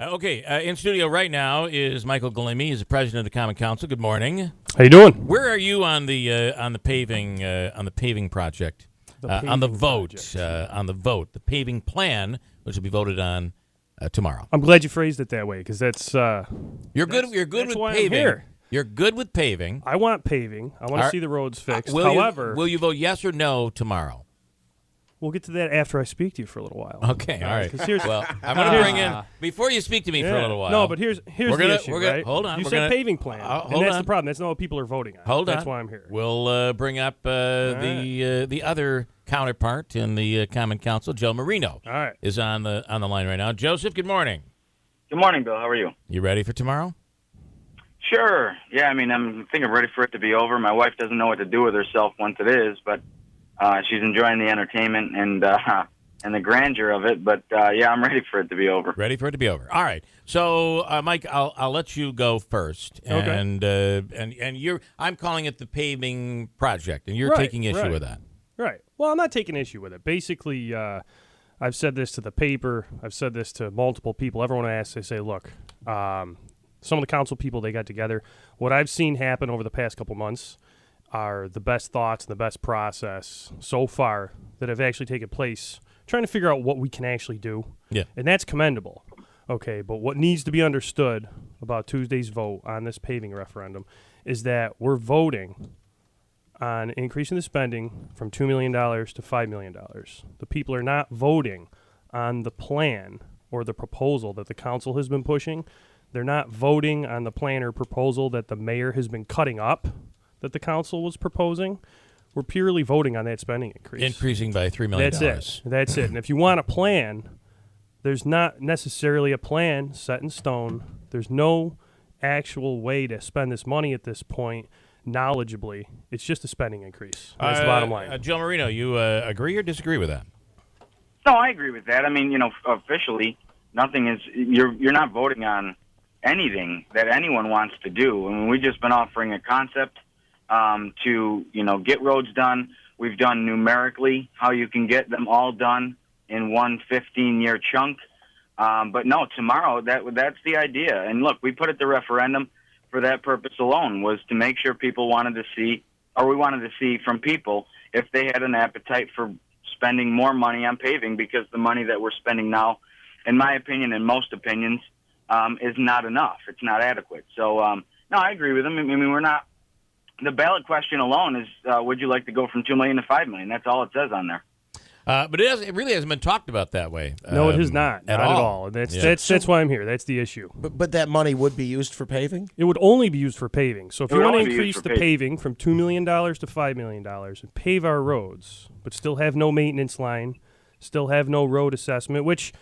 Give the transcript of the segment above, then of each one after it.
In studio right now is Michael Galimi. He's the president of the Common Council. Good morning. How you doing? Where are you on the paving project? On the vote, the paving plan, which will be voted on tomorrow. I'm glad you phrased it that way because that's you're good with paving. You're good with paving. I want paving. I want to see the roads fixed. Will you vote yes or no tomorrow? We'll get to that after I speak to you for a little while. Okay, all right. Well, I'm going to bring in before you speak to me for a little while. No, but here's the issue, right? Hold on. You said paving plan, and that's the problem. That's not what people are voting on. That's why I'm here. We'll bring up the other counterpart in the Common Council, Joe Marino. All right. Is on the line right now. Joseph, good morning. Good morning, Bill. How are you? You ready for tomorrow? Sure. Yeah, I think I'm ready for it to be over. My wife doesn't know what to do with herself once it is, but she's enjoying the entertainment and the grandeur of it. But yeah, I'm ready for it to be over. Ready for it to be over. All right. So, Mike, I'll let you go first. Okay. And I'm calling it the paving project, and you're taking issue with that. Right. Well, I'm not taking issue with it. Basically, I've said this to the paper. I've said this to multiple people. Everyone I ask, they say, look, some of the council people, they got together. What I've seen happen over the past couple months are the best thoughts and the best process so far that have actually taken place, trying to figure out what we can actually do. Yeah. And that's commendable. Okay, but what needs to be understood about Tuesday's vote on this paving referendum is that we're voting on increasing the spending from $2 million to $5 million. The people are not voting on the plan or the proposal that the council has been pushing. They're not voting on the plan or proposal that the mayor has been cutting up that the council was proposing. We're purely voting on that spending increase. Increasing by $3 million. That's it. And if you want a plan, there's not necessarily a plan set in stone. There's no actual way to spend this money at this point knowledgeably. It's just a spending increase. That's the bottom line. Joe Marino, you agree or disagree with that? No, I agree with that. Officially, nothing is. You're not voting on anything that anyone wants to do. We've just been offering a concept to get roads done. We've done numerically how you can get them all done in one 15-year chunk. But no, tomorrow that's the idea. And look, we put it to referendum for that purpose alone, was to make sure people wanted to see from people if they had an appetite for spending more money on paving, because the money that we're spending now, in my opinion and most opinions, is not enough. It's not adequate. So, no, I agree with him. We're not. The ballot question alone is, would you like to go from $2 million to $5 million? That's all it says on there. But it really hasn't been talked about that way. No, it has not. Not at all. That's why I'm here. That's the issue. But that money would be used for paving? It would only be used for paving. So if you want to increase the paving from $2 million to $5 million and pave our roads, but still have no maintenance line, still have no road assessment, which,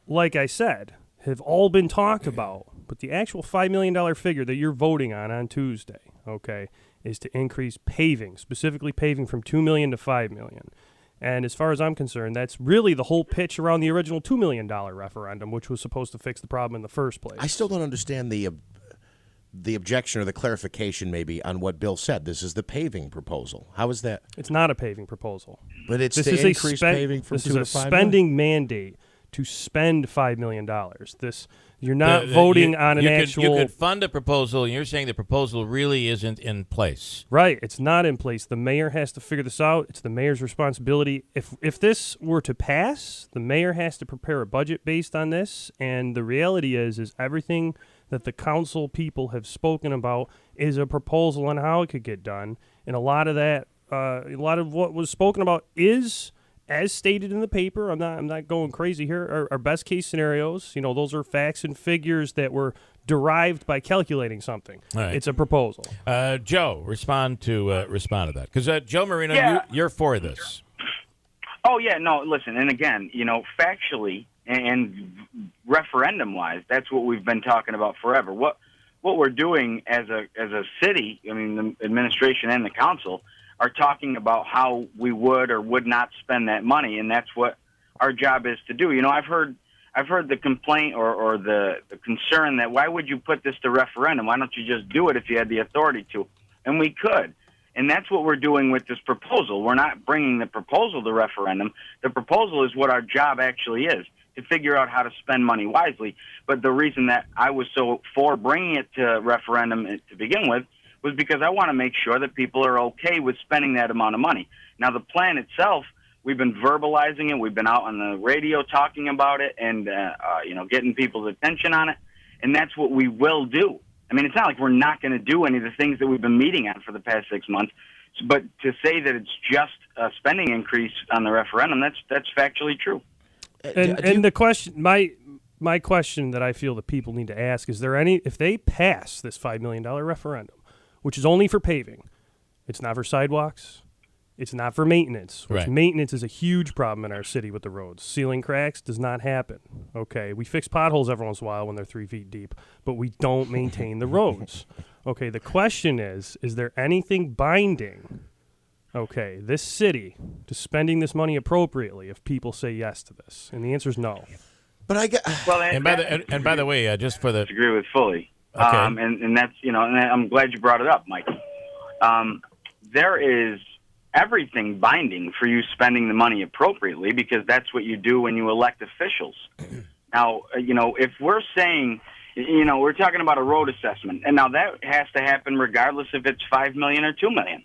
like I said, have all been talked about. But the actual $5 million figure that you're voting on Tuesday, okay, is to increase paving, specifically paving from $2 million to $5 million. And as far as I'm concerned, that's really the whole pitch around the original $2 million referendum, which was supposed to fix the problem in the first place. I still don't understand the objection or the clarification maybe on what Bill said. This is the paving proposal. How is that? It's not a paving proposal. But it's to increase paving from 2 to 5 million? This is a spending mandate to spend $5 million. You're not voting on an actual... You could fund a proposal, and you're saying the proposal really isn't in place. Right. It's not in place. The mayor has to figure this out. It's the mayor's responsibility. If this were to pass, the mayor has to prepare a budget based on this, and the reality is everything that the council people have spoken about is a proposal on how it could get done, and a lot of what was spoken about is... as stated in the paper, I'm not going crazy here, our best case scenarios, those are facts and figures that were derived by calculating something. Right. It's a proposal. Joe, respond to that. Because Joe Marino, you're for this. Oh, yeah, no, listen, and again, factually and referendum-wise, that's what we've been talking about forever. What we're doing as a city, the administration and the council, are talking about how we would or would not spend that money, and that's what our job is to do. I've heard the complaint or the concern that why would you put this to referendum? Why don't you just do it if you had the authority to? And we could. And that's what we're doing with this proposal. We're not bringing the proposal to referendum. The proposal is what our job actually is, to figure out how to spend money wisely. But the reason that I was so for bringing it to referendum to begin with was because I want to make sure that people are okay with spending that amount of money. Now, the plan itself, we've been verbalizing it. We've been out on the radio talking about it and, getting people's attention on it. And that's what we will do. I mean, it's not like we're not going to do any of the things that we've been meeting on for the past 6 months. But to say that it's just a spending increase on the referendum, that's factually true. And the question, my question that I feel that people need to ask, is there any, if they pass this $5 million referendum, which is only for paving, it's not for sidewalks, it's not for maintenance, which maintenance is a huge problem in our city with the roads. Sealing cracks does not happen. Okay, we fix potholes every once in a while when they're 3 feet deep, but we don't maintain the roads. Okay, the question is there anything binding, this city to spending this money appropriately if people say yes to this? And the answer is no. But I get by the way, just for the agree with fully. Okay. And that's and I'm glad you brought it up, Mike. There is everything binding for you spending the money appropriately, because that's what you do when you elect officials. Now, if we're saying, we're talking about a road assessment, and now that has to happen regardless if it's $5 million or $2 million.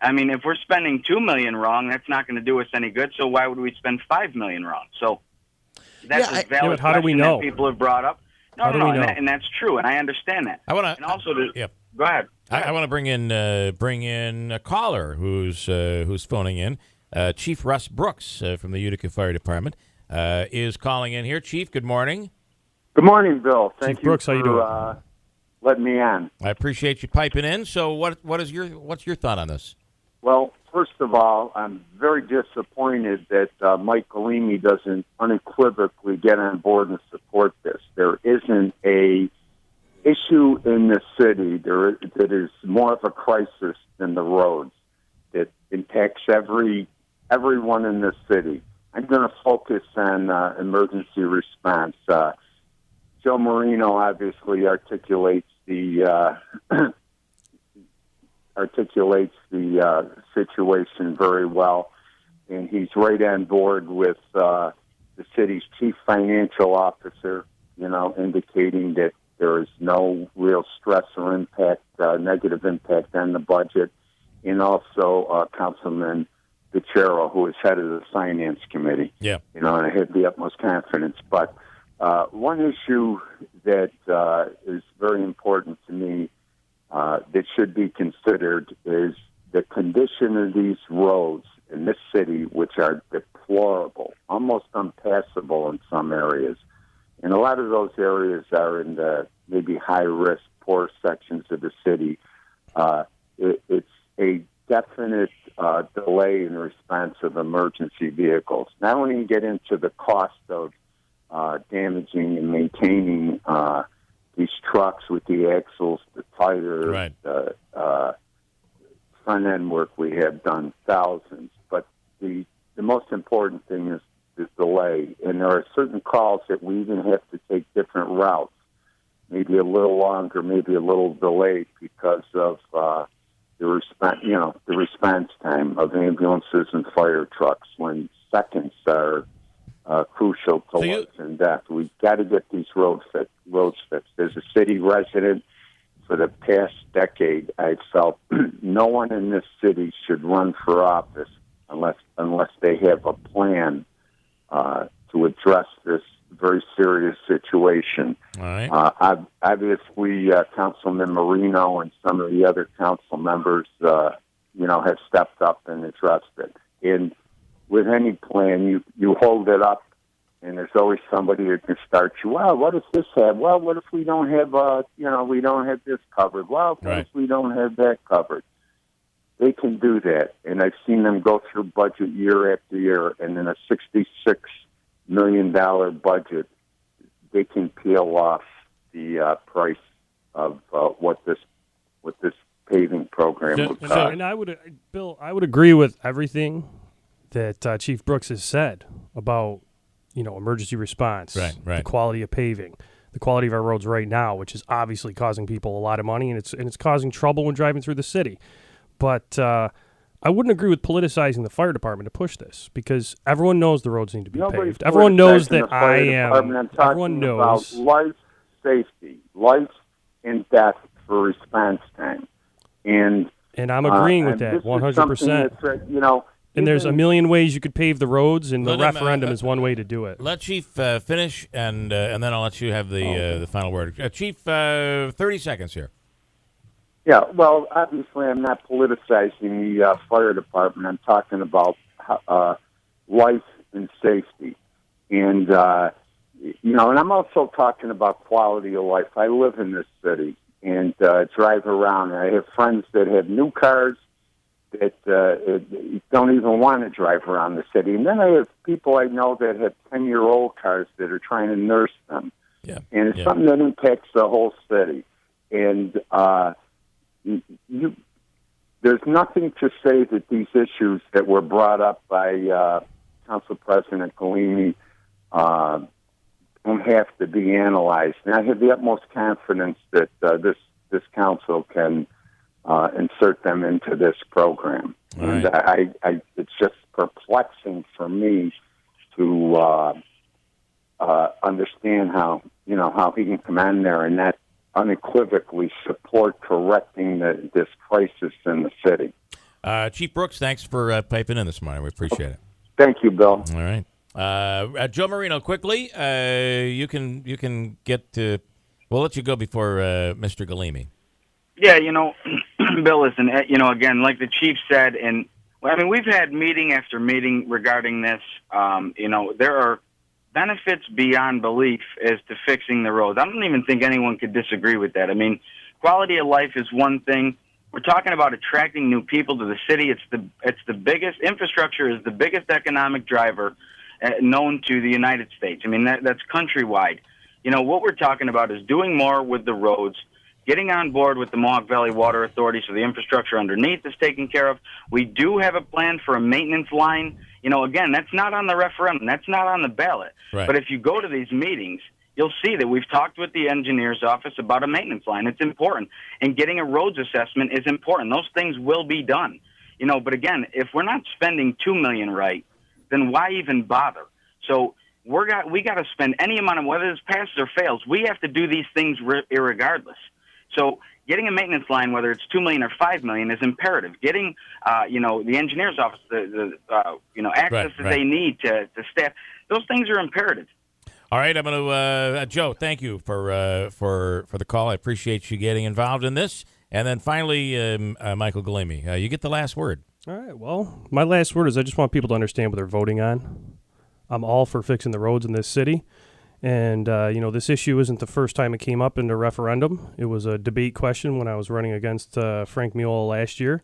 I mean, if we're spending $2 million wrong, that's not going to do us any good. So why would we spend $5 million wrong? So that's a valid how do we know? that people have brought up. No, and that's true, and I understand that. I want to, and also go ahead. I want to bring in a caller who's phoning in. Chief Russ Brooks from the Utica Fire Department is calling in here. Chief, good morning. Good morning, Bill. Thank Chief Brooks, you how you doing? Letting me on. I appreciate you piping in. So what's your thought on this? Well, first of all, I'm very disappointed that Mike Galimi doesn't unequivocally get on board and support this. There isn't a issue in the city that is more of a crisis than the roads. It impacts everyone in the city. I'm going to focus on emergency response. Joe Marino obviously articulates the situation very well, and he's right on board with the city's chief financial officer, indicating that there is no real stress or impact, negative impact on the budget, and also Councilman Becerra, who is head of the Finance Committee. Yeah. And I have the utmost confidence. But one issue that is very important to me that should be considered is the condition of these roads in this city, which are deplorable, almost impassable in some areas. And a lot of those areas are in the maybe high-risk, poor sections of the city. It's a definite delay in the response of emergency vehicles. Now, when you get into the cost of damaging and maintaining these trucks with the axles, the tires, the front-end work, we have done thousands. But the most important thing is the delay. And there are certain calls that we even have to take different routes, maybe a little longer, maybe a little delayed because of the response time of ambulances and fire trucks, when seconds are crucial to life and death. We've got to get these roads fixed. As a city resident, for the past decade, I've felt no one in this city should run for office unless they have a plan to address this very serious situation. All right. Obviously, Councilman Marino and some of the other council members, have stepped up and addressed it. And with any plan, you hold it up, and there's always somebody that can start you. Well, what does this have? Well, what if we don't have, we don't have this covered? Well, what if we don't have that covered? They can do that, and I've seen them go through budget year after year, and in a $66 million budget, they can peel off the price of what this paving program would cost. And Bill, I would agree with everything that Chief Brooks has said about emergency response, the quality of paving, the quality of our roads right now, which is obviously causing people a lot of money, and it's causing trouble when driving through the city. But I wouldn't agree with politicizing the fire department to push this because everyone knows the roads need to be paved. Everyone knows that I am. Everyone knows about life, safety, life and death for response time, and I'm agreeing with that 100%. You know. And there's a million ways you could pave the roads, and the referendum is one way to do it. Let Chief finish, and then I'll let you have the final word. Chief, 30 seconds here. Yeah, well, obviously I'm not politicizing the fire department. I'm talking about life and safety. And, you know, and I'm also talking about quality of life. I live in this city and drive around. I have friends that have new cars that don't even want to drive around the city. And then I have people I know that have 10-year-old cars that are trying to nurse them. Yeah. And it's something that impacts the whole city. And there's nothing to say that these issues that were brought up by Council President Galimi don't have to be analyzed. And I have the utmost confidence that this council can insert them into this program. All and right. It's just perplexing for me to understand how he can come in there and not unequivocally support correcting this crisis in the city. Chief Brooks, thanks for piping in this morning. We appreciate it. Thank you, Bill. All right. Joe Marino, quickly, you can get to. We'll let you go before Mr. Galimi. Yeah, you know, Bill, listen, you know, again, like the chief said, and I mean, we've had meeting after meeting regarding this. You know, there are benefits beyond belief as to fixing the roads. I don't even think anyone could disagree with that. I mean, quality of life is one thing. We're talking about attracting new people to the city. It's the biggest infrastructure is the biggest economic driver known to the United States. I mean, that's countrywide. You know, what we're talking about is doing more with the roads, getting on board with the Mohawk Valley Water Authority so the infrastructure underneath is taken care of. We do have a plan for a maintenance line. You know, again, that's not on the referendum. That's not on the ballot. Right. But if you go to these meetings, you'll see that we've talked with the engineer's office about a maintenance line. It's important. And getting a roads assessment is important. Those things will be done. You know, but again, if we're not spending $2 million right, then why even bother? So we got to spend any amount of, whether this passes or fails, we have to do these things irregardless. So getting a maintenance line, whether it's $2 million or $5 million, is imperative. Getting, you know, the engineer's office, you know, access that they need to staff, those things are imperative. All right, I'm going to Joe. Thank you for the call. I appreciate you getting involved in this. And then finally, Michael Galimi, you get the last word. All right. Well, my last word is I just want people to understand what they're voting on. I'm all for fixing the roads in this city. And, you know, this issue isn't the first time it came up in the referendum. It was a debate question when I was running against Frank Miola last year.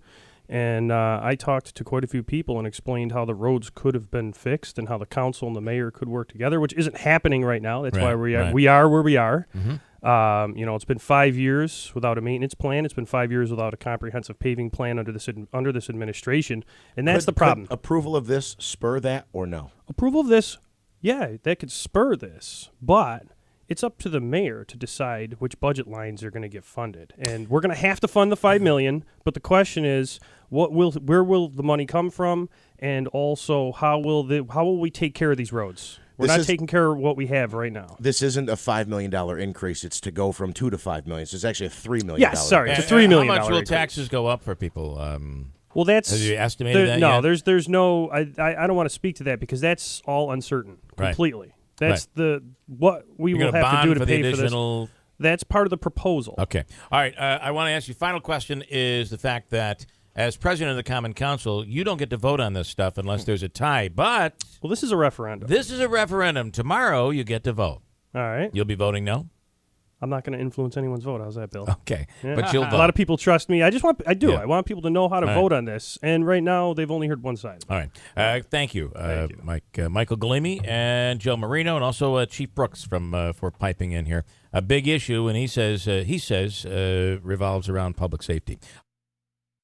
And I talked to quite a few people and explained how the roads could have been fixed and how the council and the mayor could work together, which isn't happening right now. That's why we are where we are. Mm-hmm. You know, it's been 5 years without a maintenance plan. It's been 5 years without a comprehensive paving plan under this administration. And that's the problem. Could approval of this spur that or no? Approval of this, yeah, that could spur this, but it's up to the mayor to decide which budget lines are going to get funded. And we're going to have to fund the $5 million, but the question is, where will the money come from, and also how will we take care of these roads? We're not taking care of what we have right now. This isn't a $5 million increase. It's to go from $2 to $5 million. So it's actually a $3 million. Yes, sorry, it's a $3 million. How much will increase. Taxes go up for people? Well, that's have you estimated that no. yet? There's no. I don't want to speak to that because that's all uncertain completely. That's what we will have to do to pay for this. That's part of the proposal. Okay. All right. I want to ask you. Final question is the fact that as president of the Common Council, you don't get to vote on this stuff unless there's a tie. But this is a referendum. This is a referendum. Tomorrow you get to vote. All right. You'll be voting no. I'm not going to influence anyone's vote. How's that, Bill? Okay, yeah. But you'll vote. A lot of people trust me. I want people to know how to vote on this. And right now, they've only heard one side. All right. Thank you, Michael Galimi and Joe Marino, and also Chief Brooks for piping in here. A big issue, and he says revolves around public safety.